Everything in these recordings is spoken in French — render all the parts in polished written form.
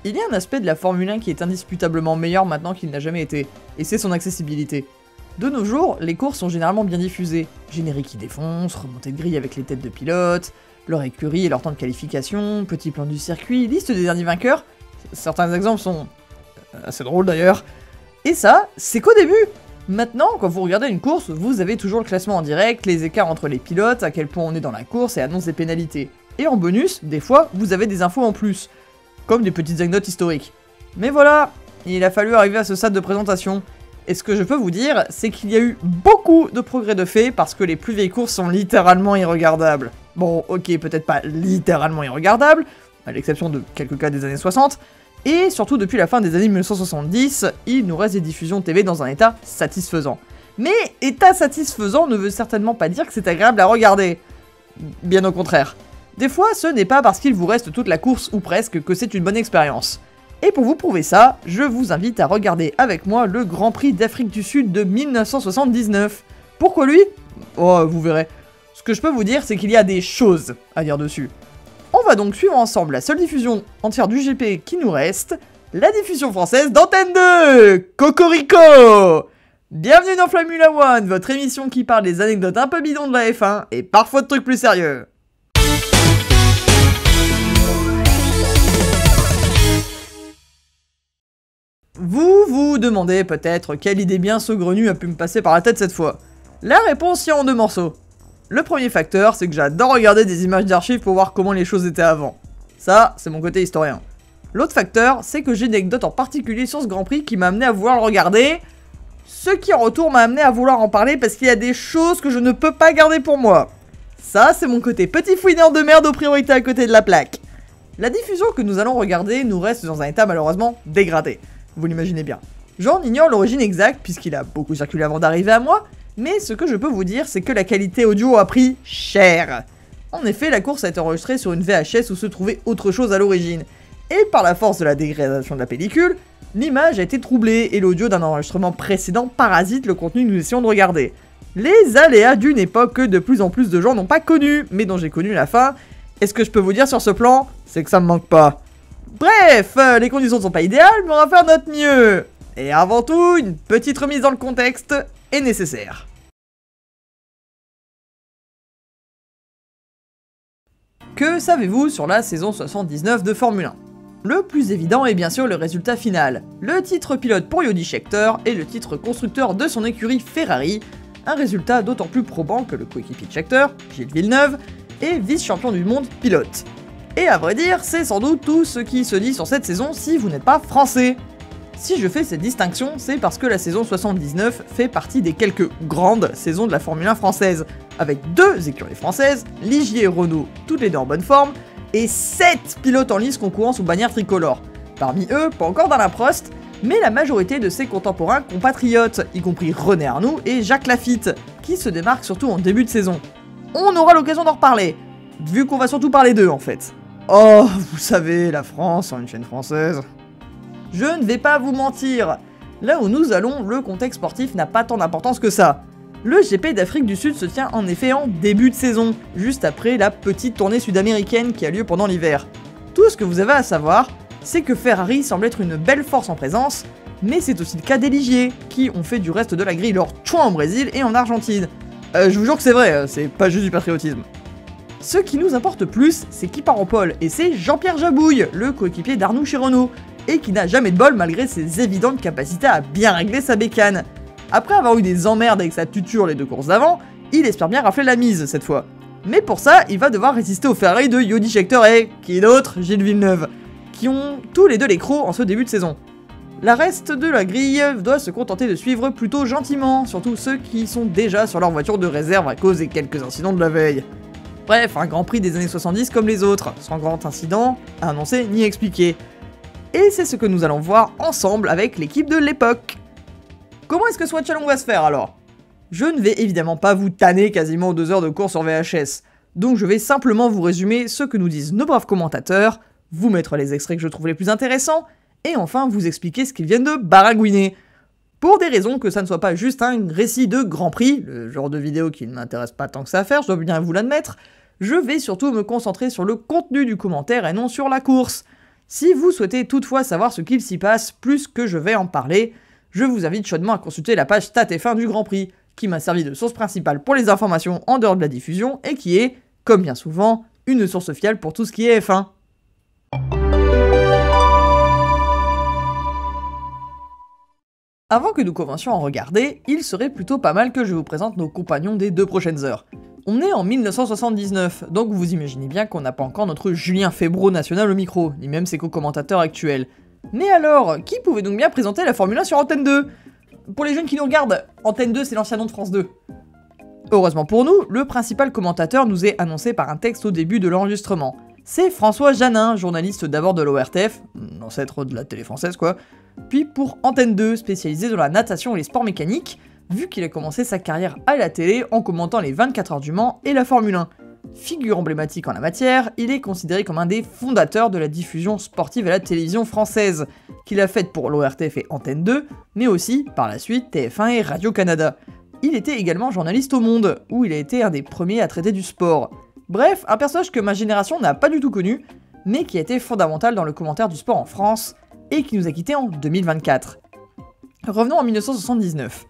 Il y a un aspect de la Formule 1 qui est indisputablement meilleur maintenant qu'il n'a jamais été, et c'est son accessibilité. De nos jours, les courses sont généralement bien diffusées. Génériques qui défoncent, remontées de grille avec les têtes de pilotes, leur écurie et leur temps de qualification, petit plan du circuit, liste des derniers vainqueurs. Certains exemples sont assez drôles d'ailleurs. Et ça, c'est qu'au début. Maintenant, quand vous regardez une course, vous avez toujours le classement en direct, les écarts entre les pilotes, à quel point on est dans la course et annonce des pénalités. Et en bonus, des fois, vous avez des infos en plus, comme des petites anecdotes historiques. Mais voilà, il a fallu arriver à ce stade de présentation. Et ce que je peux vous dire, c'est qu'il y a eu beaucoup de progrès de fait parce que les plus vieilles courses sont littéralement irregardables. Bon, ok, peut-être pas littéralement irregardables, à l'exception de quelques cas des années 60, et surtout depuis la fin des années 1970, il nous reste des diffusions TV dans un état satisfaisant. Mais état satisfaisant ne veut certainement pas dire que c'est agréable à regarder. Bien au contraire. Des fois, ce n'est pas parce qu'il vous reste toute la course ou presque que c'est une bonne expérience. Et pour vous prouver ça, je vous invite à regarder avec moi le Grand Prix d'Afrique du Sud de 1979. Pourquoi lui? Oh, vous verrez. Ce que je peux vous dire, c'est qu'il y a des choses à dire dessus. On va donc suivre ensemble la seule diffusion entière du GP qui nous reste, la diffusion française d'Antenne 2, Cocorico! Bienvenue dans Formula One, votre émission qui parle des anecdotes un peu bidons de la F1 et parfois de trucs plus sérieux. Vous vous demandez peut-être quelle idée bien saugrenue a pu me passer par la tête cette fois. La réponse y est en deux morceaux. Le premier facteur, c'est que j'adore regarder des images d'archives pour voir comment les choses étaient avant. Ça, c'est mon côté historien. L'autre facteur, c'est que j'ai une anecdote en particulier sur ce Grand Prix qui m'a amené à vouloir le regarder, ce qui en retour m'a amené à vouloir en parler parce qu'il y a des choses que je ne peux pas garder pour moi. Ça, c'est mon côté petit fouineur de merde aux priorités à côté de la plaque. La diffusion que nous allons regarder nous reste dans un état malheureusement dégradé. Vous l'imaginez bien. J'en ignore l'origine exacte puisqu'il a beaucoup circulé avant d'arriver à moi, mais ce que je peux vous dire, c'est que la qualité audio a pris cher. En effet, la course a été enregistrée sur une VHS où se trouvait autre chose à l'origine. Et par la force de la dégradation de la pellicule, l'image a été troublée et l'audio d'un enregistrement précédent parasite le contenu que nous essayons de regarder. Les aléas d'une époque que de plus en plus de gens n'ont pas connue, mais dont j'ai connu la fin. Et ce que je peux vous dire sur ce plan, c'est que ça me manque pas. Bref, les conditions ne sont pas idéales, mais on va faire notre mieux. Et avant tout, une petite remise dans le contexte est nécessaire. Que savez-vous sur la saison 79 de Formule 1? Le plus évident est bien sûr le résultat final. Le titre pilote pour Jody Scheckter et le titre constructeur de son écurie Ferrari, un résultat d'autant plus probant que le coéquipier de Scheckter, Gilles Villeneuve, est vice-champion du monde pilote. Et à vrai dire, c'est sans doute tout ce qui se dit sur cette saison si vous n'êtes pas français. Si je fais cette distinction, c'est parce que la saison 79 fait partie des quelques grandes saisons de la Formule 1 française, avec 2 écuries françaises, Ligier et Renault, toutes les deux en bonne forme, et 7 pilotes en lice concourant sous bannière tricolore. Parmi eux, pas encore d'Alain Prost, mais la majorité de ses contemporains compatriotes, y compris René Arnoux et Jacques Lafitte, qui se démarquent surtout en début de saison. On aura l'occasion d'en reparler, vu qu'on va surtout parler d'eux en fait. Oh, vous savez, la France, une chaîne française... Je ne vais pas vous mentir, là où nous allons, le contexte sportif n'a pas tant d'importance que ça. Le GP d'Afrique du Sud se tient en effet en début de saison, juste après la petite tournée sud-américaine qui a lieu pendant l'hiver. Tout ce que vous avez à savoir, c'est que Ferrari semble être une belle force en présence, mais c'est aussi le cas des Ligier, qui ont fait du reste de la grille leur chouin au Brésil et en Argentine. Je vous jure que c'est vrai, c'est pas juste du patriotisme. Ce qui nous importe plus, c'est qui part en pole, et c'est Jean-Pierre Jabouille, le coéquipier d'Arnoux chez Renault, et qui n'a jamais de bol malgré ses évidentes capacités à bien régler sa bécane. Après avoir eu des emmerdes avec sa tuture les 2 courses d'avant, il espère bien rafler la mise cette fois. Mais pour ça, il va devoir résister aux Ferrari de Jody Scheckter et, qui d'autre, Gilles Villeneuve, qui ont tous les deux les crocs en ce début de saison. La reste de la grille doit se contenter de suivre plutôt gentiment, surtout ceux qui sont déjà sur leur voiture de réserve à cause des quelques incidents de la veille. Bref, un Grand Prix des années 70 comme les autres, sans grand incident à annoncer ni expliquer. Et c'est ce que nous allons voir ensemble avec l'équipe de l'époque. Comment est-ce que ce watch along va se faire alors? Je ne vais évidemment pas vous tanner quasiment aux 2 heures de course sur VHS, donc je vais simplement vous résumer ce que nous disent nos braves commentateurs, vous mettre les extraits que je trouve les plus intéressants, et enfin vous expliquer ce qu'ils viennent de baragouiner. Pour des raisons que ça ne soit pas juste un récit de Grand Prix, le genre de vidéo qui ne m'intéresse pas tant que ça à faire, je dois bien vous l'admettre, je vais surtout me concentrer sur le contenu du commentaire et non sur la course. Si vous souhaitez toutefois savoir ce qu'il s'y passe plus que je vais en parler, je vous invite chaudement à consulter la page Stats F1 du Grand Prix, qui m'a servi de source principale pour les informations en dehors de la diffusion et qui est, comme bien souvent, une source fiable pour tout ce qui est F1. Avant que nous commencions à regarder, il serait plutôt pas mal que je vous présente nos compagnons des 2 prochaines heures. On est en 1979, donc vous imaginez bien qu'on n'a pas encore notre Julien Febvre national au micro, ni même ses co-commentateurs actuels. Mais alors, qui pouvait donc bien présenter la Formule 1 sur Antenne 2 ? Pour les jeunes qui nous regardent, Antenne 2 c'est l'ancien nom de France 2. Heureusement pour nous, le principal commentateur nous est annoncé par un texte au début de l'enregistrement. C'est François Janin, journaliste d'abord de l'ORTF, ancêtre de la télé française quoi, puis pour Antenne 2, spécialisé dans la natation et les sports mécaniques, vu qu'il a commencé sa carrière à la télé en commentant les 24 heures du Mans et la Formule 1. Figure emblématique en la matière, il est considéré comme un des fondateurs de la diffusion sportive à la télévision française, qu'il a faite pour l'ORTF et Antenne 2, mais aussi, par la suite, TF1 et Radio-Canada. Il était également journaliste au Monde, où il a été un des premiers à traiter du sport. Bref, un personnage que ma génération n'a pas du tout connu, mais qui a été fondamental dans le commentaire du sport en France, et qui nous a quittés en 2024. Revenons en 1979.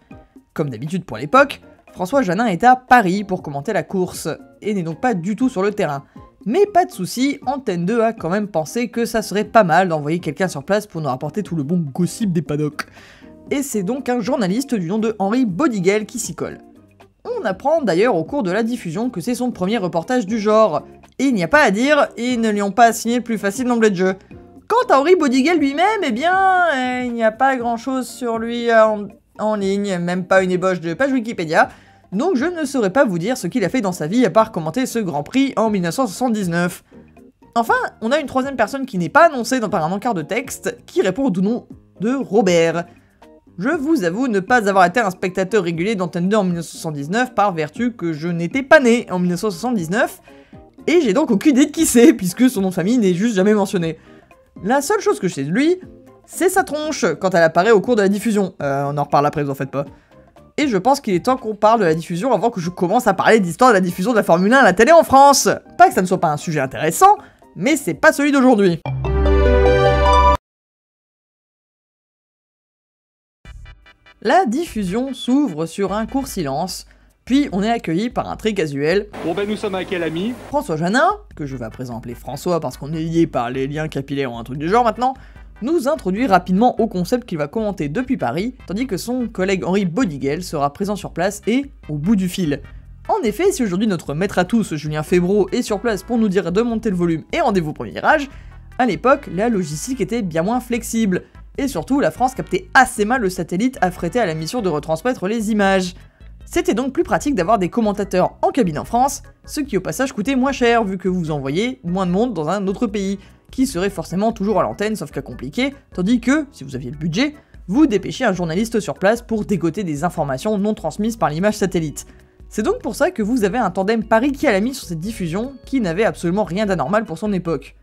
Comme d'habitude pour l'époque, François Janin est à Paris pour commenter la course, et n'est donc pas du tout sur le terrain. Mais pas de soucis, Antenne 2 a quand même pensé que ça serait pas mal d'envoyer quelqu'un sur place pour nous rapporter tout le bon gossip des paddocks. Et c'est donc un journaliste du nom de Henri Bodiguel qui s'y colle. On apprend d'ailleurs au cours de la diffusion que c'est son premier reportage du genre, et il n'y a pas à dire, ils ne lui ont pas assigné le plus facile d'emblée de jeu. Quant à Henri Bodiguel lui-même, eh bien, il n'y a pas grand chose sur lui en ligne, même pas une ébauche de page Wikipédia, donc je ne saurais pas vous dire ce qu'il a fait dans sa vie à part commenter ce Grand Prix en 1979. Enfin, on a une troisième personne qui n'est pas annoncée par un encart de texte, qui répond au doux nom de Robert. Je vous avoue ne pas avoir été un spectateur régulier d'Antenne 2 en 1979 par vertu que je n'étais pas né en 1979, et j'ai donc aucune idée de qui c'est, puisque son nom de famille n'est juste jamais mentionné. La seule chose que je sais de lui, c'est sa tronche, quand elle apparaît au cours de la diffusion. On en reparle après, vous en faites pas. Et je pense qu'il est temps qu'on parle de la diffusion avant que je commence à parler d'histoire de la diffusion de la Formule 1 à la télé en France. Pas que ça ne soit pas un sujet intéressant, mais c'est pas celui d'aujourd'hui. La diffusion s'ouvre sur un court silence, puis on est accueilli par un très casuel. Bon ben nous sommes avec quel ami ? François Janin, que je vais à présent appeler François parce qu'on est lié par les liens capillaires ou un truc du genre maintenant, nous introduit rapidement au concept qu'il va commenter depuis Paris, tandis que son collègue Henri Bodiguel sera présent sur place et au bout du fil. En effet, si aujourd'hui notre maître à tous, Julien Febvre, est sur place pour nous dire de monter le volume et rendez-vous au premier virage, à l'époque, la logistique était bien moins flexible, et surtout la France captait assez mal le satellite affrété à la mission de retransmettre les images. C'était donc plus pratique d'avoir des commentateurs en cabine en France, ce qui au passage coûtait moins cher vu que vous envoyez moins de monde dans un autre pays, qui serait forcément toujours à l'antenne sauf qu'à compliqué, tandis que, si vous aviez le budget, vous dépêchiez un journaliste sur place pour dégoter des informations non transmises par l'image satellite. C'est donc pour ça que vous avez un tandem Paris-Kyalami sur cette diffusion qui n'avait absolument rien d'anormal pour son époque.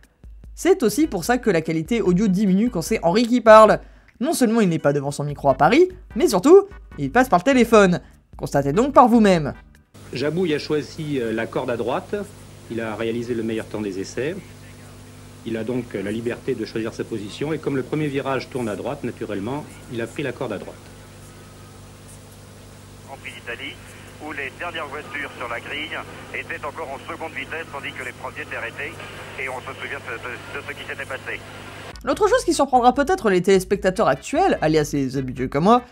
C'est aussi pour ça que la qualité audio diminue quand c'est Henri qui parle. Non seulement il n'est pas devant son micro à Paris, mais surtout, il passe par le téléphone. Constatez donc par vous-même. Jabouille a choisi la corde à droite, il a réalisé le meilleur temps des essais. Il a donc la liberté de choisir sa position et comme le premier virage tourne à droite, naturellement, il a pris la corde à droite. Grand Prix d'Italie, où les dernières voitures sur la grille étaient encore en seconde vitesse tandis que les premiers étaient arrêtés et on se souvient de ce qui s'était passé. L'autre chose qui surprendra peut-être les téléspectateurs actuels, alias les habitués comme moi,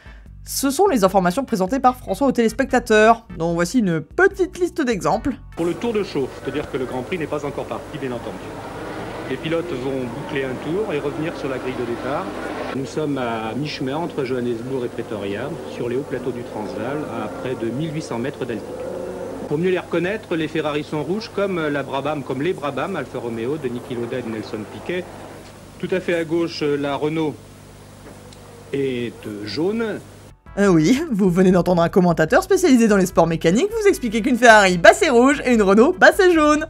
ce sont les informations présentées par François aux téléspectateurs, dont voici une petite liste d'exemples. Pour le tour de chauffe, c'est-à-dire que le Grand Prix n'est pas encore parti, bien entendu. Les pilotes vont boucler un tour et revenir sur la grille de départ. Nous sommes à mi-chemin entre Johannesburg et Pretoria, sur les hauts plateaux du Transvaal, à près de 1800 mètres d'altitude. Pour mieux les reconnaître, les Ferrari sont rouges comme les Brabham Alfa Romeo de Niki Lauda et de Nelson Piquet. Tout à fait à gauche, la Renault est jaune. Oui, vous venez d'entendre un commentateur spécialisé dans les sports mécaniques vous expliquer qu'une Ferrari, bah c'est rouge, et une Renault, bah c'est jaune.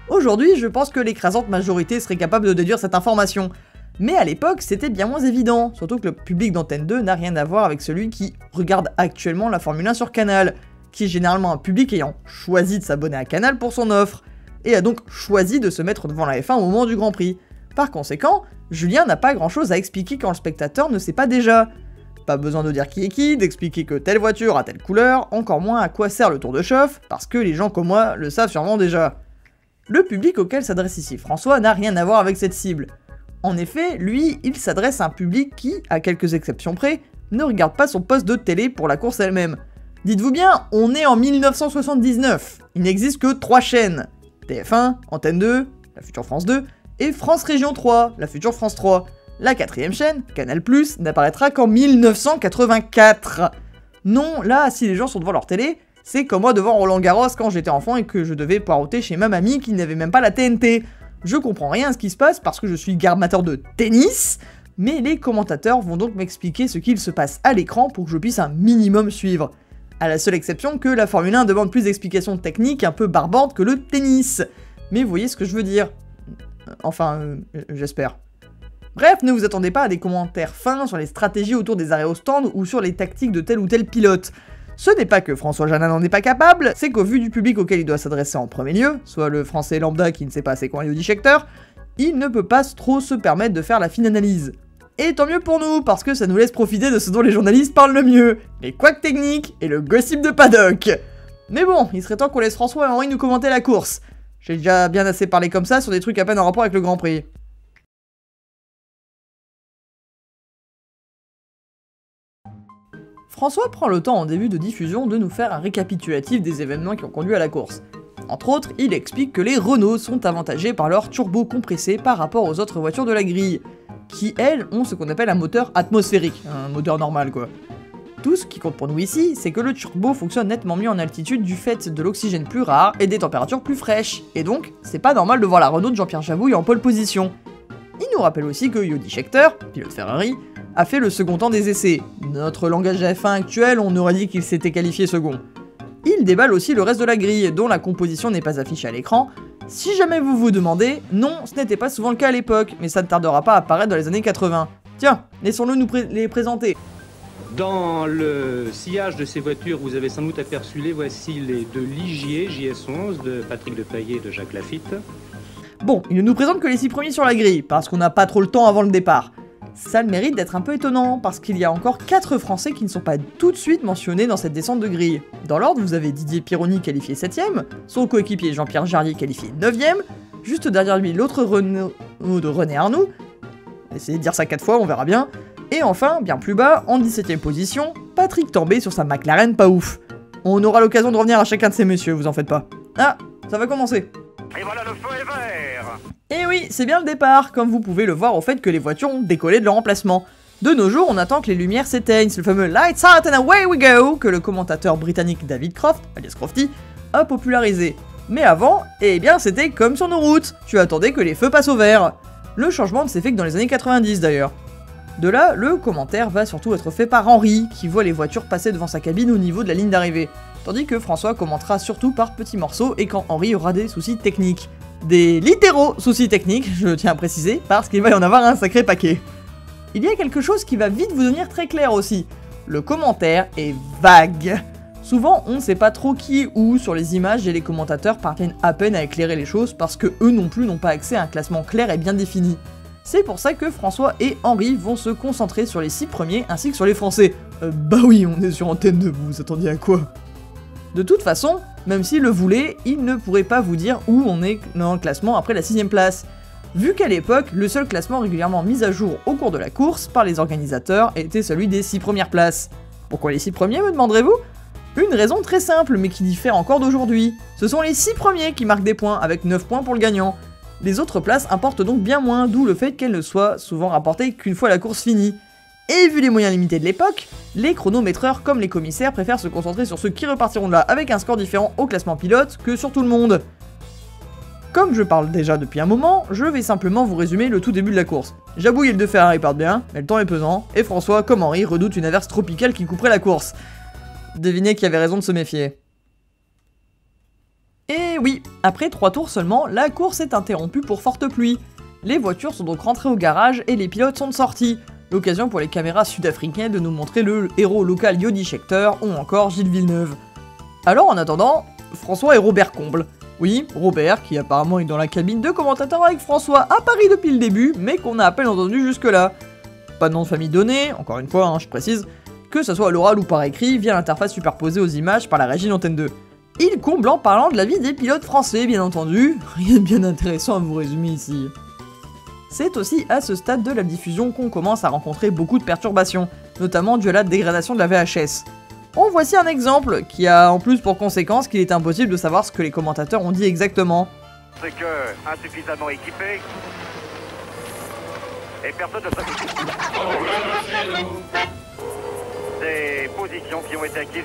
Aujourd'hui, je pense que l'écrasante majorité serait capable de déduire cette information. Mais à l'époque, c'était bien moins évident, surtout que le public d'Antenne 2 n'a rien à voir avec celui qui regarde actuellement la Formule 1 sur Canal, qui est généralement un public ayant choisi de s'abonner à Canal pour son offre, et a donc choisi de se mettre devant la F1 au moment du Grand Prix. Par conséquent, Julien n'a pas grand chose à expliquer quand le spectateur ne sait pas déjà. Pas besoin de dire qui est qui, d'expliquer que telle voiture a telle couleur, encore moins à quoi sert le tour de chauffe, parce que les gens comme moi le savent sûrement déjà. Le public auquel s'adresse ici François n'a rien à voir avec cette cible. En effet, lui, il s'adresse à un public qui, à quelques exceptions près, ne regarde pas son poste de télé pour la course elle-même. Dites-vous bien, on est en 1979, il n'existe que 3 chaînes. TF1, Antenne 2, la future France 2, et France Région 3, la future France 3. La 4ème chaîne, Canal+, n'apparaîtra qu'en 1984. Non, là, si les gens sont devant leur télé, c'est comme moi devant Roland Garros quand j'étais enfant et que je devais poireauter chez ma mamie qui n'avait même pas la TNT. Je comprends rien à ce qui se passe parce que je suis amateur de tennis, mais les commentateurs vont donc m'expliquer ce qu'il se passe à l'écran pour que je puisse un minimum suivre. À la seule exception que la Formule 1 demande plus d'explications techniques un peu barbantes que le tennis. Mais vous voyez ce que je veux dire. Enfin, j'espère. Bref, ne vous attendez pas à des commentaires fins sur les stratégies autour des arrêts au stand ou sur les tactiques de tel ou tel pilote. Ce n'est pas que François Janin n'en est pas capable, c'est qu'au vu du public auquel il doit s'adresser en premier lieu, soit le français lambda qui ne sait pas c'est quoi un Jody Scheckter, il ne peut pas trop se permettre de faire la fine analyse. Et tant mieux pour nous, parce que ça nous laisse profiter de ce dont les journalistes parlent le mieux, les couacs techniques et le gossip de paddock. Mais bon, il serait temps qu'on laisse François et Henri nous commenter la course. J'ai déjà bien assez parlé comme ça sur des trucs à peine en rapport avec le Grand Prix. François prend le temps en début de diffusion de nous faire un récapitulatif des événements qui ont conduit à la course. Entre autres, il explique que les Renault sont avantagés par leur turbo compressé par rapport aux autres voitures de la grille, qui elles ont ce qu'on appelle un moteur atmosphérique, un moteur normal quoi. Tout ce qui compte pour nous ici, c'est que le turbo fonctionne nettement mieux en altitude du fait de l'oxygène plus rare et des températures plus fraîches, et donc c'est pas normal de voir la Renault de Jean-Pierre Jabouille en pole position. Il nous rappelle aussi que Jody Scheckter, pilote Ferrari, a fait le second temps des essais. Notre langage F1 actuel, on aurait dit qu'il s'était qualifié second. Il déballe aussi le reste de la grille, dont la composition n'est pas affichée à l'écran. Si jamais vous vous demandez, non, ce n'était pas souvent le cas à l'époque, mais ça ne tardera pas à apparaître dans les années 80. Tiens, laissons-le nous les présenter. Dans le sillage de ces voitures, vous avez sans doute aperçu les voici les deux Ligier JS11 de Patrick Depailler et de Jacques Lafitte. Bon, il ne nous présente que les 6 premiers sur la grille, parce qu'on n'a pas trop le temps avant le départ. Ça a le mérite d'être un peu étonnant, parce qu'il y a encore 4 Français qui ne sont pas tout de suite mentionnés dans cette descente de grille. Dans l'ordre, vous avez Didier Pironi qualifié 7ème, son coéquipier Jean-Pierre Jarlier qualifié 9ème, juste derrière lui l'autre Renault de René Arnoux, essayez de dire ça 4 fois, on verra bien, et enfin, bien plus bas, en 17ème position, Patrick Tambay sur sa McLaren pas ouf. On aura l'occasion de revenir à chacun de ces messieurs, vous en faites pas. Ah, ça va commencer. Et voilà, le feu est vert. Et oui, c'est bien le départ, comme vous pouvez le voir au fait que les voitures ont décollé de leur emplacement. De nos jours, on attend que les lumières s'éteignent, c'est le fameux Lights Out and Away We Go que le commentateur britannique David Croft, alias Crofty, a popularisé. Mais avant, eh bien c'était comme sur nos routes, tu attendais que les feux passent au vert. Le changement ne s'est fait que dans les années 90 d'ailleurs. De là, le commentaire va surtout être fait par Henri, qui voit les voitures passer devant sa cabine au niveau de la ligne d'arrivée. Tandis que François commentera surtout par petits morceaux et quand Henri aura des soucis techniques. Des littéraux soucis techniques, je tiens à préciser, parce qu'il va y en avoir un sacré paquet. Il y a quelque chose qui va vite vous devenir très clair aussi. Le commentaire est vague. Souvent, on ne sait pas trop qui est où sur les images et les commentateurs parviennent à peine à éclairer les choses parce que eux non plus n'ont pas accès à un classement clair et bien défini. C'est pour ça que François et Henri vont se concentrer sur les 6 premiers ainsi que sur les Français. Bah oui, on est sur Antenne 2, vous vous attendiez à quoi? De toute façon, même s'il le voulait, il ne pourrait pas vous dire où on est dans le classement après la 6ème place. Vu qu'à l'époque, le seul classement régulièrement mis à jour au cours de la course par les organisateurs était celui des 6 premières places. Pourquoi les 6 premiers, me demanderez-vous? Une raison très simple mais qui diffère encore d'aujourd'hui. Ce sont les 6 premiers qui marquent des points, avec 9 points pour le gagnant. Les autres places importent donc bien moins, d'où le fait qu'elles ne soient souvent rapportées qu'une fois la course finie. Et vu les moyens limités de l'époque, les chronométreurs comme les commissaires préfèrent se concentrer sur ceux qui repartiront de là avec un score différent au classement pilote que sur tout le monde. Comme je parle déjà depuis un moment, je vais simplement vous résumer le tout début de la course. Jabouille et le de Ferrari partent bien, mais le temps est pesant, et François, comme Henri, redoute une averse tropicale qui couperait la course. Devinez qui avait raison de se méfier. Et oui, après 3 tours seulement, la course est interrompue pour forte pluie. Les voitures sont donc rentrées au garage et les pilotes sont de sortie. L'occasion pour les caméras sud-africaines de nous montrer le héros local Jody Scheckter ou encore Gilles Villeneuve. Alors en attendant, François est Robert Comble. Oui, Robert, qui apparemment est dans la cabine de commentateur avec François à Paris depuis le début, mais qu'on a à peine entendu jusque-là. Pas de nom de famille donné, encore une fois, hein, je précise, que ce soit à l'oral ou par écrit, via l'interface superposée aux images par la régie d'Antenne 2. Il comble en parlant de la vie des pilotes français, bien entendu, rien de bien intéressant à vous résumer ici. C'est aussi à ce stade de la diffusion qu'on commence à rencontrer beaucoup de perturbations, notamment dû à la dégradation de la VHS. En voici un exemple, qui a en plus pour conséquence qu'il est impossible de savoir ce que les commentateurs ont dit exactement. C'est que insuffisamment équipé et personne ne s'occupe. Des positions qui ont été acquises.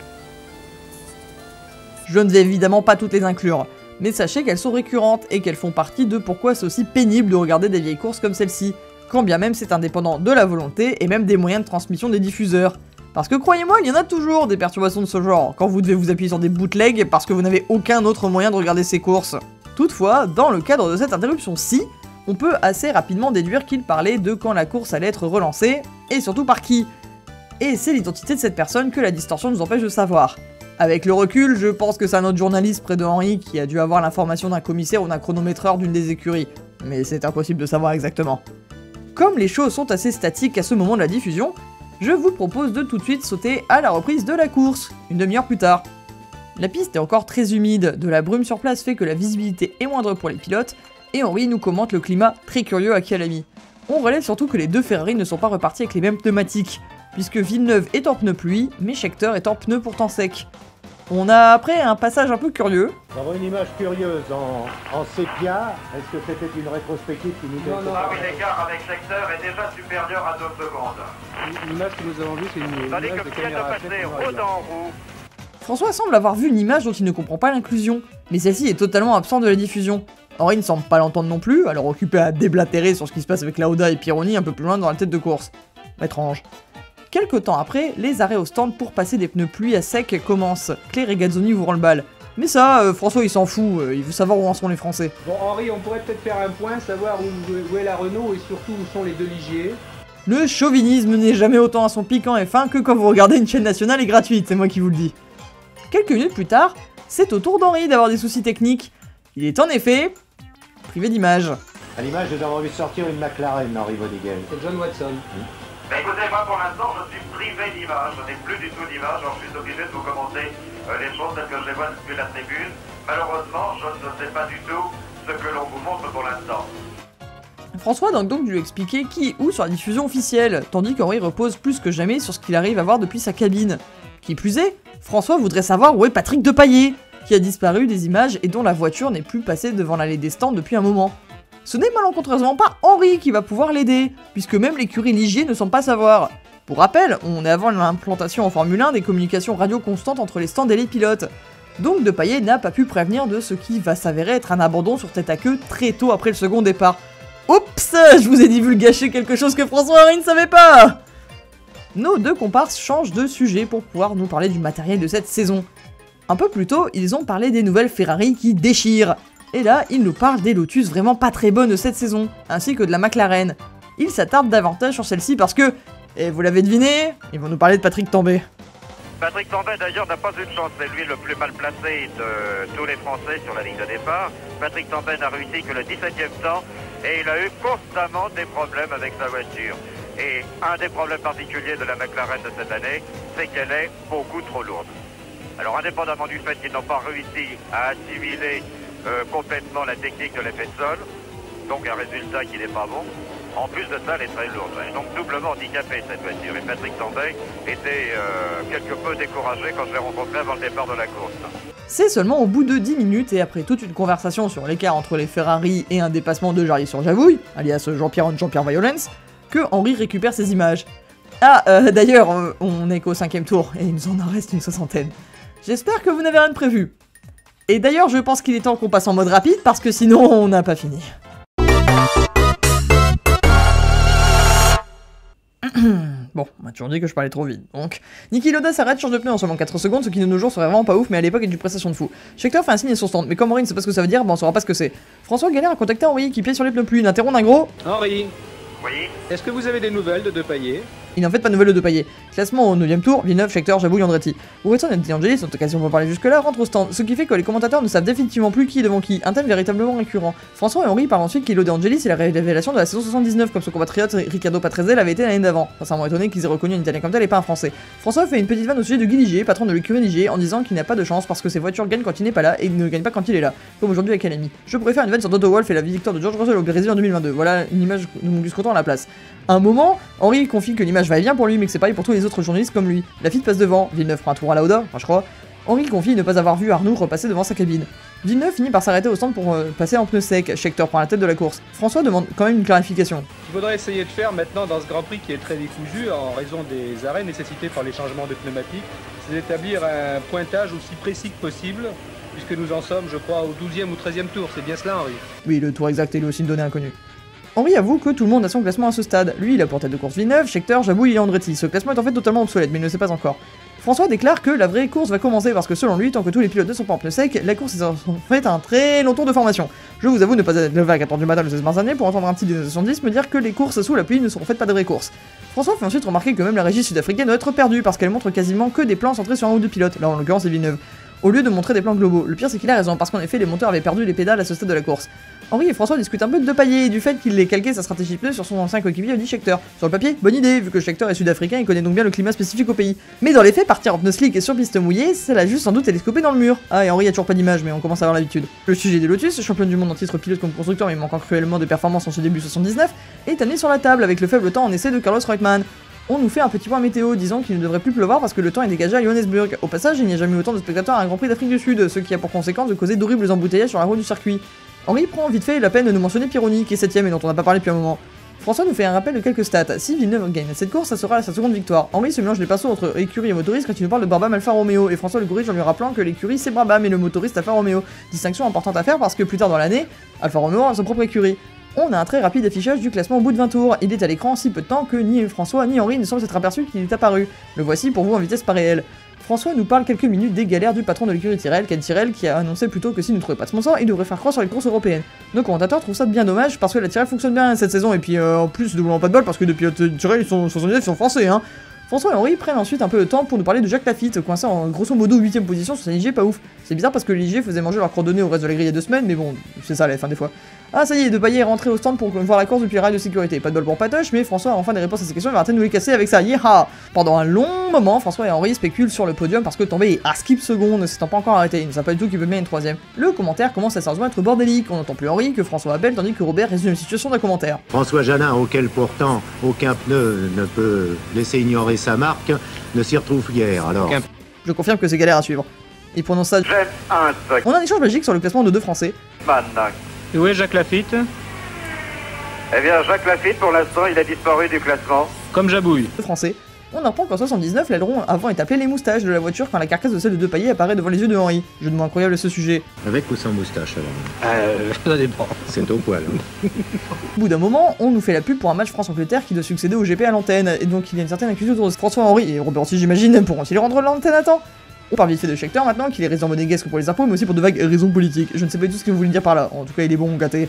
Je ne vais évidemment pas toutes les inclure, mais sachez qu'elles sont récurrentes et qu'elles font partie de pourquoi c'est aussi pénible de regarder des vieilles courses comme celle-ci, quand bien même c'est indépendant de la volonté et même des moyens de transmission des diffuseurs. Parce que croyez-moi, il y en a toujours des perturbations de ce genre, quand vous devez vous appuyer sur des bootlegs parce que vous n'avez aucun autre moyen de regarder ces courses. Toutefois, dans le cadre de cette interruption-ci, on peut assez rapidement déduire qu'il parlait de quand la course allait être relancée, et surtout par qui. Et c'est l'identité de cette personne que la distorsion nous empêche de savoir. Avec le recul, je pense que c'est un autre journaliste près de Henry qui a dû avoir l'information d'un commissaire ou d'un chronométreur d'une des écuries, mais c'est impossible de savoir exactement. Comme les choses sont assez statiques à ce moment de la diffusion, je vous propose de tout de suite sauter à la reprise de la course, une demi-heure plus tard. La piste est encore très humide, de la brume sur place fait que la visibilité est moindre pour les pilotes, et Henry nous commente le climat très curieux à Kyalami. On relève surtout que les deux Ferrari ne sont pas repartis avec les mêmes pneumatiques, puisque Villeneuve est en pneu pluie, mais Scheckter est en pneu pourtant sec. On a après un passage un peu curieux. On va avoir une image curieuse en sépia. Est-ce que c'était une rétrospective qui nous donne... Non, oui, l'écart avec Scheckter est déjà supérieur à 2 secondes. L'image que nous avons vue, c'est une Tandis image que de vient caméra de à passer tête route en roue. François semble avoir vu une image dont il ne comprend pas l'inclusion, mais celle-ci est totalement absente de la diffusion. Henry ne semble pas l'entendre non plus, alors occupé à déblatérer sur ce qui se passe avec Lauda et Pironi un peu plus loin dans la tête de course. Étrange. Quelque temps après, les arrêts au stand pour passer des pneus pluie à sec commencent. Claire et Gazzoni vous rendent le bal. Mais ça, François il s'en fout, il veut savoir où en sont les Français. Bon, Henri, on pourrait peut-être faire un point, savoir où est la Renault et surtout où sont les deux Ligier. Le chauvinisme n'est jamais autant à son pic en F1 que quand vous regardez une chaîne nationale et gratuite, c'est moi qui vous le dis. Quelques minutes plus tard, c'est au tour d'Henry d'avoir des soucis techniques. Il est en effet privé d'image. À l'image, nous avons vu sortir une McLaren, Henri Vaudeguel. C'est John Watson. Mais écoutez, moi pour l'instant, je suis privé d'image, je n'ai plus du tout d'image, alors je suis obligé de vous commenter les choses telles que je les vois depuis la tribune. Malheureusement, je ne sais pas du tout ce que l'on vous montre pour l'instant. François a donc dû expliquer qui où sur la diffusion officielle, tandis qu'Henry repose plus que jamais sur ce qu'il arrive à voir depuis sa cabine. Qui plus est, François voudrait savoir où est Patrick Depailler, qui a disparu des images et dont la voiture n'est plus passée devant l'allée des stands depuis un moment. Ce n'est malencontreusement pas Henry qui va pouvoir l'aider, puisque même l'écurie Ligier ne semble pas savoir. Pour rappel, on est avant l'implantation en Formule 1 des communications radio constantes entre les stands et les pilotes. Donc Depailler n'a pas pu prévenir de ce qui va s'avérer être un abandon sur tête à queue très tôt après le second départ. Oups, je vous ai divulgaché quelque chose que François Henry ne savait pas. Nos deux comparses changent de sujet pour pouvoir nous parler du matériel de cette saison. Un peu plus tôt, ils ont parlé des nouvelles Ferrari qui déchirent. Et là, ils nous parlent des Lotus vraiment pas très bonnes de cette saison, ainsi que de la McLaren. Ils s'attardent davantage sur celle-ci parce que, et vous l'avez deviné, ils vont nous parler de Patrick Tambay. Patrick Tambay d'ailleurs n'a pas eu de chance, c'est lui le plus mal placé de tous les Français sur la ligne de départ. Patrick Tambay n'a réussi que le 17e temps et il a eu constamment des problèmes avec sa voiture. Et un des problèmes particuliers de la McLaren de cette année, c'est qu'elle est beaucoup trop lourde. Alors indépendamment du fait qu'ils n'ont pas réussi à assimiler complètement la technique de l'effet de sol, donc un résultat qui n'est pas bon. En plus de ça, elle est très lourde, elle est donc doublement handicapée cette voiture. Et Patrick Tambay était quelque peu découragé quand je l'ai rencontré avant le départ de la course. C'est seulement au bout de 10 minutes et après toute une conversation sur l'écart entre les Ferrari et un dépassement de Jarry sur Javouille, alias Jean-Pierre on Jean-Pierre Violence, que Henry récupère ses images. Ah, d'ailleurs, on n'est qu'au 5e tour et il nous en reste une 60aine. J'espère que vous n'avez rien de prévu. Et d'ailleurs, je pense qu'il est temps qu'on passe en mode rapide, parce que sinon, on n'a pas fini. Bon, on m'a toujours dit que je parlais trop vite, donc... Niki Lauda s'arrête, change de pneu en seulement 4 secondes, ce qui de nos jours serait vraiment pas ouf, mais à l'époque est d'une prestation de fou. Scheckter fait un signe à son stand, mais comme Henry ne sait pas ce que ça veut dire, bon on saura pas ce que c'est. François galère à contacter un envoyé qui pied sur les pneus pluie, interrompt un gros... Henri, Oui. Est-ce que vous avez des nouvelles de Depailler? Il n'en fait pas de nouvelles de Depailler. Classement au 9ème tour, Villeneuve, Scheckter, Jabouille, Andretti. Wilson et De Angelis, sont occasion pour parler jusque-là, rentrent au stand, ce qui fait que les commentateurs ne savent définitivement plus qui est devant qui, un thème véritablement récurrent. François et Henri parlent ensuite qu'Hilo De Angelis est la révélation de la saison 79, comme son compatriote Riccardo Patrese l'avait été l'année d'avant. Sincèrement étonné qu'ils aient reconnu un Italien comme tel et pas un Français. François fait une petite vanne au sujet de Guy Ligier, patron de l'écurie Ligier, en disant qu'il n'a pas de chance parce que ses voitures gagnent quand il n'est pas là et il ne gagne pas quand il est là, comme aujourd'hui avec Alemi. Je pourrais faire une vanne sur Toto Wolff et la victoire de George Russell au Brésil en 2022. Voilà une image de Mongus Content à la place. À un moment, Henri confie que l'image va et vient pour lui, mais que c'est pareil pour tous les autres journalistes comme lui. Lafitte passe devant, Villeneuve prend un tour à Lauda, enfin je crois. Henri confie ne pas avoir vu Arnoux repasser devant sa cabine. Villeneuve finit par s'arrêter au stand pour passer en pneu sec, Scheckter prend la tête de la course. François demande quand même une clarification. Ce qu'il faudrait essayer de faire maintenant dans ce Grand Prix qui est très décousu en raison des arrêts nécessités par les changements de pneumatiques, c'est d'établir un pointage aussi précis que possible, puisque nous en sommes, je crois, au 12e ou 13e tour. C'est bien cela, Henri? Oui, le tour exact est lui aussi une donnée inconnue. Henri avoue que tout le monde a son classement à ce stade. Lui, il a pour tête de course Villeneuve, Scheckter, Jabouille et Andretti. Ce classement est en fait totalement obsolète, mais il ne le sait pas encore. François déclare que la vraie course va commencer parce que selon lui, tant que tous les pilotes ne sont pas en pneu sec, la course est en fait un très long tour de formation. Je vous avoue ne pas être levé à 4h du matin le 16 mars année pour entendre un petit des 70 me dire que les courses sous la pluie ne sont en fait pas de vraies courses. François fait ensuite remarquer que même la régie sud-africaine doit être perdue parce qu'elle montre quasiment que des plans centrés sur un ou deux pilotes, là en l'occurrence c'est Villeneuve, au lieu de montrer des plans globaux. Le pire c'est qu'il a raison parce qu'en effet les monteurs avaient perdu les pédales à ce stade de la course. Henri et François discutent un peu de Depailler et du fait qu'il ait calqué sa stratégie pneu sur son ancien coéquipier Audi Scheckter. Sur le papier, bonne idée, vu que Scheckter est sud-africain et connaît donc bien le climat spécifique au pays. Mais dans les faits, partir en pneu slick et sur piste mouillée, ça l'a juste sans doute télescopé dans le mur. Ah, et Henri a toujours pas d'image, mais on commence à avoir l'habitude. Le sujet des Lotus, champion du monde en titre pilote comme constructeur mais manquant cruellement de performance en ce début 79, est amené sur la table avec le faible temps en essai de Carlos Reutemann. On nous fait un petit point météo disant qu'il ne devrait plus pleuvoir parce que le temps est dégagé à Johannesburg. Au passage, il n'y a jamais eu autant de spectateurs à un Grand Prix d'Afrique du Sud, ce qui a pour conséquence de causer d'horribles embouteillages sur la route du circuit. Henri prend vite fait la peine de nous mentionner Pironi, qui est 7ème et dont on n'a pas parlé depuis un moment. François nous fait un rappel de quelques stats. Si Villeneuve gagne cette course, ça sera sa seconde victoire. Henri se mélange les pinceaux entre écurie et motoriste quand il nous parle de Brabham Alfa Romeo, et François le corrige en lui rappelant que l'écurie c'est Brabham et le motoriste Alfa Romeo. Distinction importante à faire parce que plus tard dans l'année, Alfa Romeo a sa propre écurie. On a un très rapide affichage du classement au bout de 20 tours. Il est à l'écran en si peu de temps que ni François ni Henri ne semblent s'être aperçus qu'il est apparu. Le voici pour vous en vitesse pas réelle. François nous parle quelques minutes des galères du patron de l'écurie Tyrrell, Ken Tyrrell, qui a annoncé plutôt que s'il ne trouvait pas de sponsor, il devrait faire croire sur les courses européennes. Nos commentateurs trouvent ça bien dommage parce que la Tyrrell fonctionne bien cette saison et puis en plus doublement pas de bol parce que depuis Tyrrell ils sont 79, ils sont français hein. François et Henri prennent ensuite un peu de temps pour nous parler de Jacques Lafitte, coincé en grosso modo 8ème position sur sa Ligier pas ouf. C'est bizarre parce que Ligier faisait manger leur coordonnées au reste de la grille il y a 2 semaines, mais bon, c'est ça la fin des fois. Ah ça y est, Depailler est rentré au stand pour voir la course depuis le rail de sécurité. Pas de bol pour Patoche, mais François a enfin des réponses à ses questions, il va arrêter de nous les casser avec ça, yeeha. Pendant un long moment, François et Henri spéculent sur le podium parce que tomber est à skip seconde, ne s'étant pas encore arrêté, il ne sait pas du tout qu'il peut bien une 3ème. Le commentaire commence à sérieusement être bordélique, on n'entend plus Henri que François appelle tandis que Robert résume une situation d'un commentaire. François Janin, auquel pourtant aucun pneu ne peut laisser ignorer sa marque, ne s'y retrouve hier, alors... Je confirme que c'est galère à suivre. Il prononce ça... J'aime un On a un échange magique sur le classement de 2 Français. Stockman. Et où est Jacques Lafitte? Eh bien, Jacques Lafitte, pour l'instant, il a disparu du classement. Comme Jabouille. 2 Français. On apprend qu'en 79, l'aileron avant est appelé les moustaches de la voiture quand la carcasse de celle de Depailler apparaît devant les yeux de Henri. Jeu de mots incroyable à ce sujet. Avec ou sans moustache, alors? Ça dépend. C'est au poil. Au bout d'un moment, on nous fait la pub pour un match France-Angleterre qui doit succéder au GP à l'antenne, et donc il y a une certaine accusation autour de François Henri et Robert aussi j'imagine, pourront-ils rendre l'antenne à temps? On parle vite fait de Scheckter maintenant, qu'il est résident monégasque pour les impôts, mais aussi pour de vagues raisons politiques. Je ne sais pas du tout ce que vous voulez dire par là, en tout cas il est bon gâté.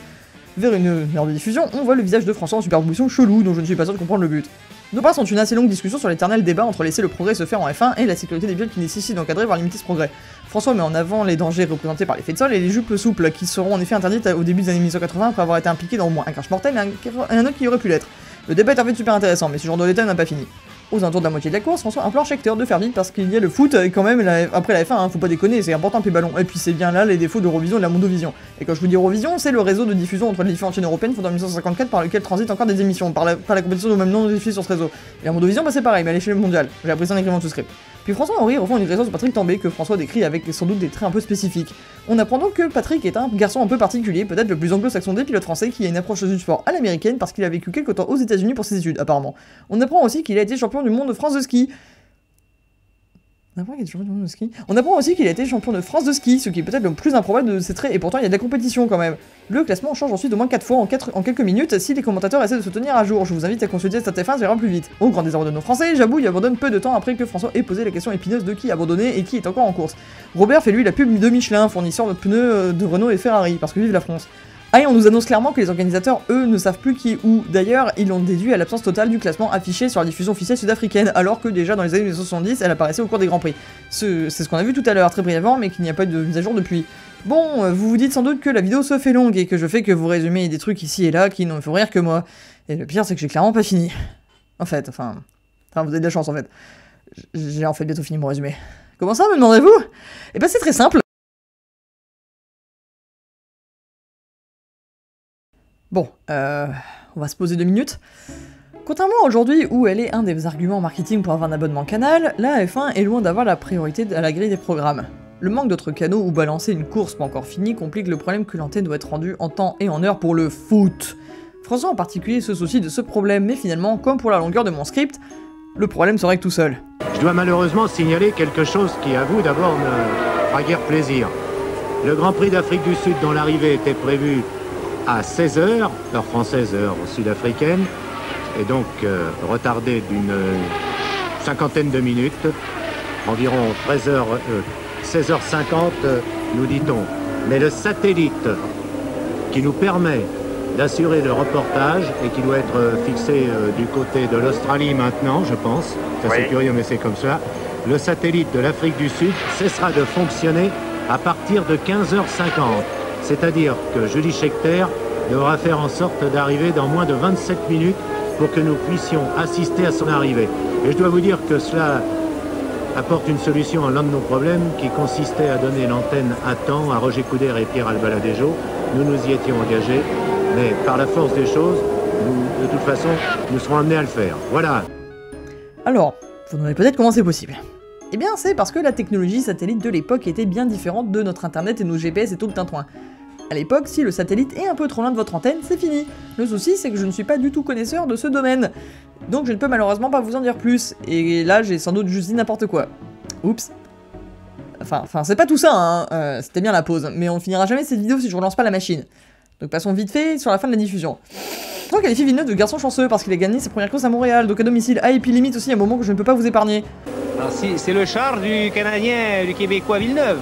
Vers une heure de diffusion, on voit le visage de François en superposition chelou, dont je ne suis pas sûr de comprendre le but. Nos parts sont une assez longue discussion sur l'éternel débat entre laisser le progrès se faire en F1 et la sécurité des pilotes qui nécessite d'encadrer voire limiter ce progrès. François met en avant les dangers représentés par l'effet de sol et les jupes souples qui seront en effet interdites au début des années 1980 après avoir été impliqués dans au moins un crash mortel et un autre qui aurait pu l'être. Le débat est en fait super intéressant, mais ce genre de détail n'a pas fini. Aux alentours de la moitié de la course, François implore Scheckter de faire vite parce qu'il y a le foot et quand même après la F1, hein, faut pas déconner, c'est important le ballon. Et puis c'est bien là les défauts d'Eurovision et de la Mondovision. Et quand je vous dis Eurovision, c'est le réseau de diffusion entre les différentes chaînes européennes fondé en 1954 par lequel transitent encore des émissions, par la compétition du même nom diffusée sur ce réseau. Et la Mondovision, bah c'est pareil, mais à l'échelle mondiale. J'ai appris ça en écrivant tout script. Puis François Henri refont une digression sur Patrick Tambay que François décrit avec sans doute des traits un peu spécifiques. On apprend donc que Patrick est un garçon un peu particulier, peut-être le plus anglo-saxon des pilotes français qui a une approche du sport à l'américaine parce qu'il a vécu quelque temps aux États-Unis pour ses études apparemment. On apprend aussi qu'il a été champion du monde de France de ski. On apprend aussi qu'il a été champion de France de ski, ce qui est peut-être le plus improbable de ses traits, et pourtant il y a de la compétition quand même. Le classement change ensuite au moins 4 fois en quelques minutes si les commentateurs essaient de se tenir à jour. Je vous invite à consulter cette F1, ça ira plus vite. Au grand désarroi de nos Français, Jabouille abandonne peu de temps après que François ait posé la question épineuse de qui abandonner et qui est encore en course. Robert fait lui la pub de Michelin, fournisseur de pneus de Renault et Ferrari, parce que vive la France. Ah et on nous annonce clairement que les organisateurs, eux, ne savent plus qui est où. D'ailleurs, ils l'ont déduit à l'absence totale du classement affiché sur la diffusion officielle sud-africaine, alors que déjà dans les années 1970, elle apparaissait au cours des Grands Prix. C'est ce qu'on a vu tout à l'heure, très brièvement, mais qu'il n'y a pas eu de mise à jour depuis. Bon, vous vous dites sans doute que la vidéo se fait longue et que je fais que vous résumer des trucs ici et là qui ne me font rire que moi. Et le pire, c'est que j'ai clairement pas fini. En fait, enfin, vous avez de la chance en fait. J'ai en fait bientôt fini mon résumé. Comment ça, me demandez-vous? Eh ben c'est très simple. Bon, on va se poser 2 minutes. Contrairement à aujourd'hui où elle est un des arguments marketing pour avoir un abonnement canal, la F1 est loin d'avoir la priorité à la grille des programmes. Le manque d'autres canaux où balancer une course pas encore finie complique le problème que l'antenne doit être rendue en temps et en heure pour le foot. François en particulier se soucie de ce problème, mais finalement, comme pour la longueur de mon script, le problème se règle tout seul. Je dois malheureusement signaler quelque chose qui, à vous d'abord, ne fera guère plaisir. Le Grand Prix d'Afrique du Sud, dont l'arrivée était prévue à 16h, heure française, heure sud-africaine, et donc retardé d'une cinquantaine de minutes, environ 16h50, nous dit-on. Mais le satellite qui nous permet d'assurer le reportage et qui doit être fixé du côté de l'Australie maintenant, je pense, ça c'est curieux mais c'est comme ça, le satellite de l'Afrique du Sud cessera de fonctionner à partir de 15h50. C'est-à-dire que Julie Scheckter devra faire en sorte d'arriver dans moins de 27 minutes pour que nous puissions assister à son arrivée. Et je dois vous dire que cela apporte une solution à l'un de nos problèmes qui consistait à donner l'antenne à temps à Roger Coudert et Pierre Albaladejo. Nous nous y étions engagés, mais par la force des choses, de toute façon, nous serons amenés à le faire. Voilà. Alors, vous demandez peut-être comment c'est possible. Eh bien, c'est parce que la technologie satellite de l'époque était bien différente de notre internet et nos GPS et tout le tintouin. À l'époque, si le satellite est un peu trop loin de votre antenne, c'est fini. Le souci, c'est que je ne suis pas du tout connaisseur de ce domaine. Donc je ne peux malheureusement pas vous en dire plus. Et là, j'ai sans doute juste dit n'importe quoi. Oups. Enfin, c'est pas tout ça, hein. C'était bien la pause. Mais on finira jamais cette vidéo si je relance pas la machine. Donc passons vite fait sur la fin de la diffusion. On qualifie Villeneuve de garçon chanceux parce qu'il a gagné sa première course à Montréal, donc à domicile. Ah, et puis limite aussi un moment que je ne peux pas vous épargner. Alors, c'est le char du Canadien, du Québécois Villeneuve.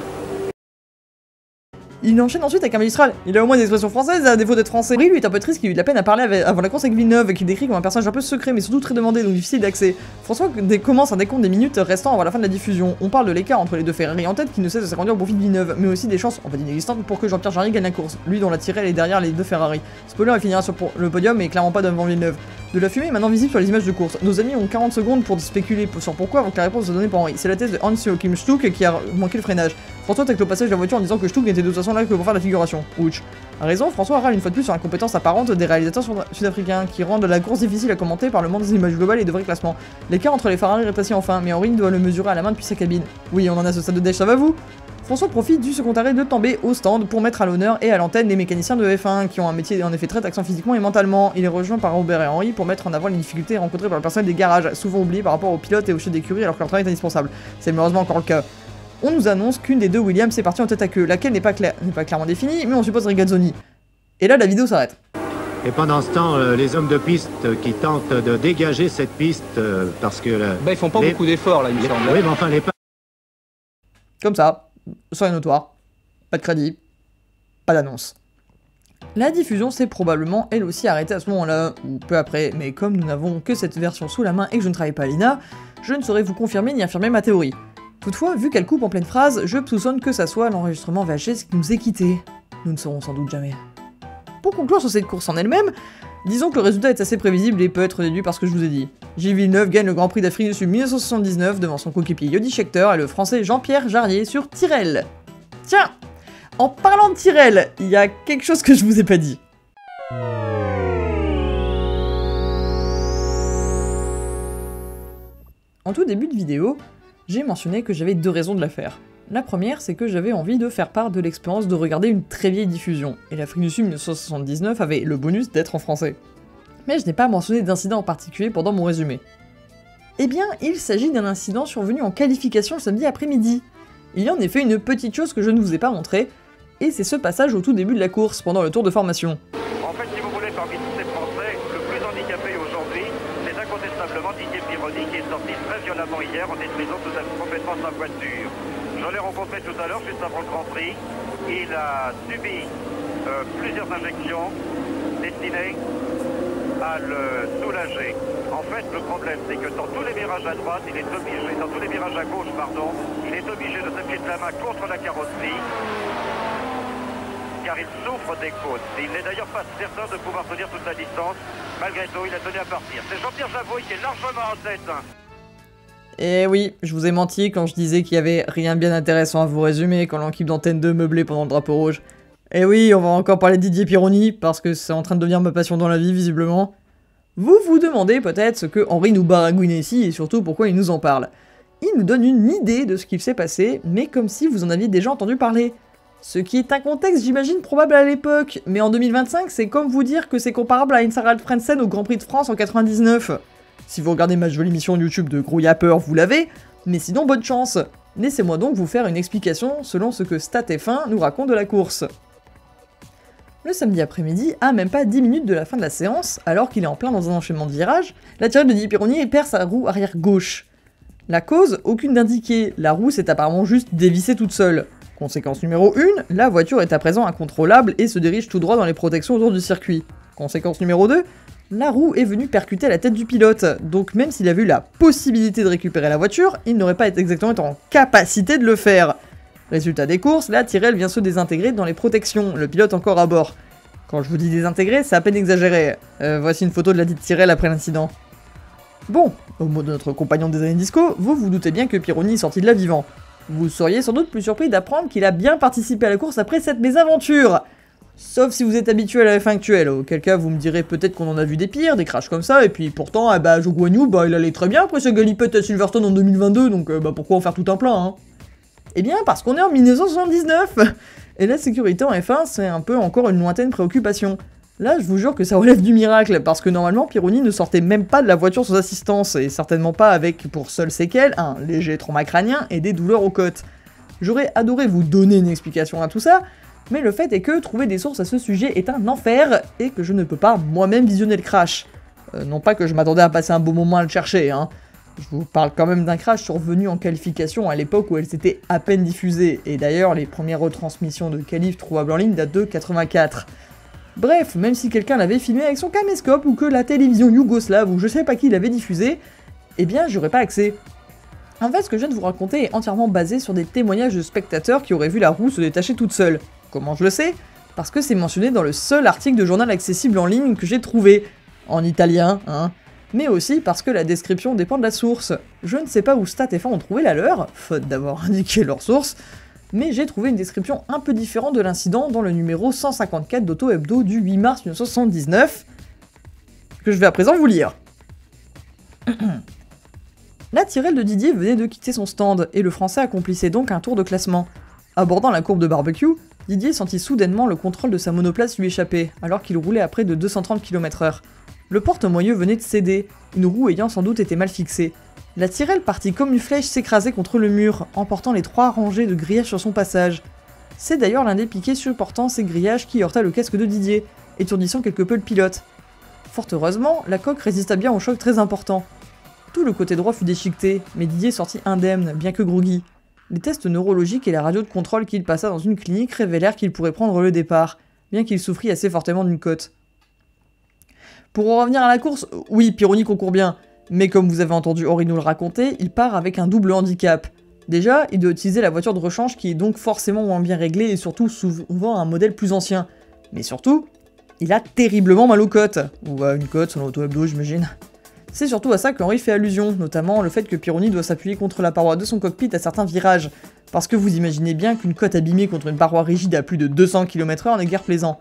Il enchaîne ensuite avec un magistral. Il a au moins des expressions françaises à défaut d'être français. Henri, lui, est un peu triste qu'il ait eu de la peine à parler avant la course avec Villeneuve, qu'il décrit comme un personnage un peu secret mais surtout très demandé, donc difficile d'accès. François commence un décompte des minutes restant avant la fin de la diffusion. On parle de l'écart entre les deux Ferrari en tête qui ne cesse de s'agrandir au profit de Villeneuve, mais aussi des chances, en fait inexistantes, pour que Jean-Pierre Jarry gagne la course. Lui dont la tirelle est derrière les deux Ferrari. Spoiler, il finira sur le podium et clairement pas devant Villeneuve. De la fumée est maintenant visible sur les images de course. Nos amis ont 40 secondes pour spéculer sur pourquoi avant que la réponse soit donnée par Henri. C'est la thèse de Hans-Joachim Stuck qui a manqué le freinage. François tacle au passage de la voiture en disant que Stuck n'était de toute façon là que pour faire la figuration. Ouch. A raison, François râle une fois de plus sur l'incompétence apparente des réalisateurs sud-africains qui rendent la course difficile à commenter par le manque des images globales et de vrais classements. L'écart entre les Ferrari rétrécit enfin, mais Henri doit le mesurer à la main depuis sa cabine. Oui, on en a ce stade de déj, ça va vous? François profite du second arrêt de Tambay au stand pour mettre à l'honneur et à l'antenne les mécaniciens de F1 qui ont un métier en effet très taxant physiquement et mentalement. Il est rejoint par Robert et Henri pour mettre en avant les difficultés rencontrées par le personnel des garages, souvent oubliés par rapport aux pilotes et aux chefs d'écurie alors que leur travail est indispensable. C'est malheureusement encore le cas. On nous annonce qu'une des deux Williams est partie en tête à queue, laquelle n'est pas clairement définie, mais on suppose Rigazzoni. Et là la vidéo s'arrête. Et pendant ce temps, les hommes de piste qui tentent de dégager cette piste parce que... Ils font pas beaucoup d'efforts là, il me semble. Oui, mais enfin les... Comme ça, sans rien notoire. Pas de crédit, pas d'annonce. La diffusion s'est probablement elle aussi arrêtée à ce moment-là, ou peu après, mais comme nous n'avons que cette version sous la main et que je ne travaille pas à l'INA, je ne saurais vous confirmer ni affirmer ma théorie. Toutefois, vu qu'elle coupe en pleine phrase, je soupçonne que ça soit l'enregistrement VHS qui nous ait quittés. Nous ne saurons sans doute jamais. Pour conclure sur cette course en elle-même, disons que le résultat est assez prévisible et peut être déduit par ce que je vous ai dit. Gilles Villeneuve gagne le Grand Prix d'Afrique du Sud 1979 devant son coéquipier Jody Scheckter et le français Jean-Pierre Jarry sur Tyrrell. Tiens, en parlant de Tyrrell, il y a quelque chose que je vous ai pas dit. En tout début de vidéo, j'ai mentionné que j'avais deux raisons de la faire. La première, c'est que j'avais envie de faire part de l'expérience de regarder une très vieille diffusion, et l'Afrique du Sud 1979 avait le bonus d'être en français. Mais je n'ai pas mentionné d'incident en particulier pendant mon résumé. Eh bien, il s'agit d'un incident survenu en qualification le samedi après-midi. Il y a en effet une petite chose que je ne vous ai pas montrée, et c'est ce passage au tout début de la course, pendant le tour de formation. En fait, si vous voulez, parmi tous ces Français, le plus handicapé aujourd'hui, c'est incontestablement Didier Pironi qui est sorti très violemment hier en détruisant complètement sa voiture. Je l'ai rencontré tout à l'heure, juste avant le Grand Prix. Il a subi plusieurs injections destinées à le soulager. En fait, le problème, c'est que dans tous les virages à droite, il est obligé, dans tous les virages à gauche, pardon, il est obligé de s'appuyer de la main contre la carrosserie, car il souffre des côtes. Il n'est d'ailleurs pas certain de pouvoir tenir toute la distance. Malgré tout, il a tenu à partir. C'est Jean-Pierre Javouille qui est largement en tête. Et oui, je vous ai menti quand je disais qu'il y avait rien de bien intéressant à vous résumer quand l'équipe d'Antenne 2 meublait pendant le drapeau rouge. Et oui, on va encore parler de Didier Pironi, parce que c'est en train de devenir ma passion dans la vie, visiblement. Vous vous demandez peut-être ce que Henri nous baragouine ici, et surtout pourquoi il nous en parle. Il nous donne une idée de ce qu'il s'est passé, mais comme si vous en aviez déjà entendu parler. Ce qui est un contexte, j'imagine, probable à l'époque, mais en 2025, c'est comme vous dire que c'est comparable à une Sarah Frentzen au Grand Prix de France en 99. Si vous regardez ma jolie émission YouTube de Gros Yapper, vous l'avez, mais sinon bonne chance. Laissez-moi donc vous faire une explication selon ce que StatF1 nous raconte de la course. Le samedi après-midi, à même pas 10 minutes de la fin de la séance, alors qu'il est en plein dans un enchaînement de virages, la tirette de Didier Pironi perd sa roue arrière gauche. La cause, aucune d'indiquée, la roue s'est apparemment juste dévissée toute seule. Conséquence numéro 1, la voiture est à présent incontrôlable et se dirige tout droit dans les protections autour du circuit. Conséquence numéro 2, la roue est venue percuter la tête du pilote, donc même s'il avait eu la possibilité de récupérer la voiture, il n'aurait pas exactement été en capacité de le faire. Résultat des courses, la Tyrrell vient se désintégrer dans les protections, le pilote encore à bord. Quand je vous dis désintégrer, c'est à peine exagéré. Voici une photo de la dite Tyrrell après l'incident. Bon, au mot de notre compagnon des années disco, vous vous doutez bien que Pironi est sorti de là vivant. Vous seriez sans doute plus surpris d'apprendre qu'il a bien participé à la course après cette mésaventure. Sauf si vous êtes habitué à la F1 actuelle, auquel cas vous me direz peut-être qu'on en a vu des pires, des crashs comme ça, et puis pourtant, Zhou Guanyu, il allait très bien après sa galipette à Silverstone en 2022, donc pourquoi en faire tout un plein, hein? Eh bien, parce qu'on est en 1979. Et la sécurité en F1, c'est un peu encore une lointaine préoccupation. Là, je vous jure que ça relève du miracle, parce que normalement, Pironi ne sortait même pas de la voiture sans assistance, et certainement pas avec, pour seule séquelle, un léger trauma crânien et des douleurs aux côtes. J'aurais adoré vous donner une explication à tout ça, mais le fait est que trouver des sources à ce sujet est un enfer, et que je ne peux pas moi-même visionner le crash. Non pas que je m'attendais à passer un beau moment à le chercher, hein. Je vous parle quand même d'un crash survenu en qualification à l'époque où elle s'était à peine diffusée, et d'ailleurs les premières retransmissions de qualif trouvables en ligne datent de 84. Bref, même si quelqu'un l'avait filmé avec son caméscope ou que la télévision yougoslave ou je sais pas qui l'avait diffusé, eh bien j'aurais pas accès. En fait, ce que je viens de vous raconter est entièrement basé sur des témoignages de spectateurs qui auraient vu la roue se détacher toute seule. Comment je le sais? Parce que c'est mentionné dans le seul article de journal accessible en ligne que j'ai trouvé. En italien, hein. Mais aussi parce que la description dépend de la source. Je ne sais pas où StatF1 ont trouvé la leur, faute d'avoir indiqué leur source, mais j'ai trouvé une description un peu différente de l'incident dans le numéro 154 d'Auto Hebdo du 8 mars 1979, que je vais à présent vous lire. La Tyrrell de Didier venait de quitter son stand, et le Français accomplissait donc un tour de classement. Abordant la courbe de barbecue, Didier sentit soudainement le contrôle de sa monoplace lui échapper, alors qu'il roulait à près de 230 km/h. Le porte-moyeu venait de céder, une roue ayant sans doute été mal fixée. La Tyrrell partit comme une flèche s'écraser contre le mur, emportant les 3 rangées de grillages sur son passage. C'est d'ailleurs l'un des piquets supportant ces grillages qui heurta le casque de Didier, étourdissant quelque peu le pilote. Fort heureusement, la coque résista bien au choc très important. Tout le côté droit fut déchiqueté, mais Didier sortit indemne, bien que groggy. Les tests neurologiques et la radio de contrôle qu'il passa dans une clinique révélèrent qu'il pourrait prendre le départ, bien qu'il souffrit assez fortement d'une côte. Pour en revenir à la course, oui, Pironi concourt bien, mais comme vous avez entendu Henri nous le raconter, il part avec un double handicap. Déjà, il doit utiliser la voiture de rechange qui est donc forcément moins bien réglée et surtout souvent un modèle plus ancien. Mais surtout, il a terriblement mal aux côtes, ou à une côte selon Auto Hebdo j'imagine. C'est surtout à ça qu'Henri fait allusion, notamment le fait que Pironi doit s'appuyer contre la paroi de son cockpit à certains virages, parce que vous imaginez bien qu'une côte abîmée contre une paroi rigide à plus de 200 km/h n'est guère plaisant.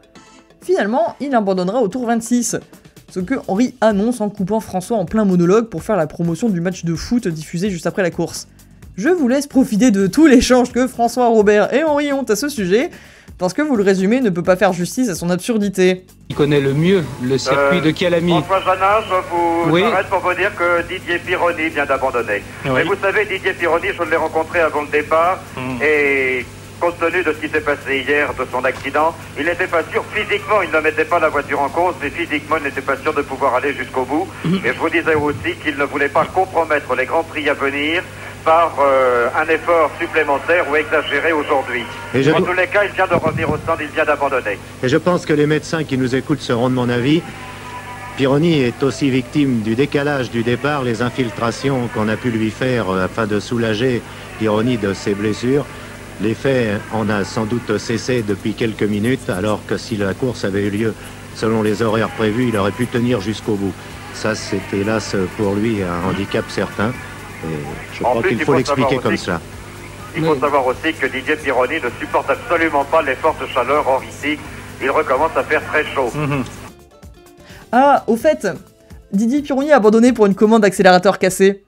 Finalement, il abandonnera au tour 26, ce que Henri annonce en coupant François en plein monologue pour faire la promotion du match de foot diffusé juste après la course. Je vous laisse profiter de tout l'échange que François, Robert et Henri ont à ce sujet, parce que vous le résumé ne peut pas faire justice à son absurdité. Il connaît le mieux le circuit de Calamy. François Janat, je vous Oui. arrête pour vous dire que Didier Pironi vient d'abandonner. Oui. Mais vous savez, Didier Pironi, je l'ai rencontré avant le départ, et compte tenu de ce qui s'est passé hier, de son accident, il n'était pas sûr, physiquement, il ne mettait pas la voiture en cause, mais physiquement, il n'était pas sûr de pouvoir aller jusqu'au bout. Et je vous disais aussi qu'il ne voulait pas compromettre les grands prix à venir par un effort supplémentaire ou exagéré aujourd'hui. En tous les cas, il vient de revenir au stand, il vient d'abandonner. Et je pense que les médecins qui nous écoutent seront de mon avis. Pironi est aussi victime du décalage du départ, les infiltrations qu'on a pu lui faire afin de soulager Pironi de ses blessures. L'effet en a sans doute cessé depuis quelques minutes, alors que si la course avait eu lieu selon les horaires prévus, il aurait pu tenir jusqu'au bout. Ça, c'est hélas pour lui un handicap certain. Et je crois qu'il faut l'expliquer comme cela. Il faut savoir aussi que Didier Pironi ne supporte absolument pas les fortes chaleurs. Or ici, il recommence à faire très chaud. Ah, au fait, Didier Pironi a abandonné pour une commande d'accélérateur cassé.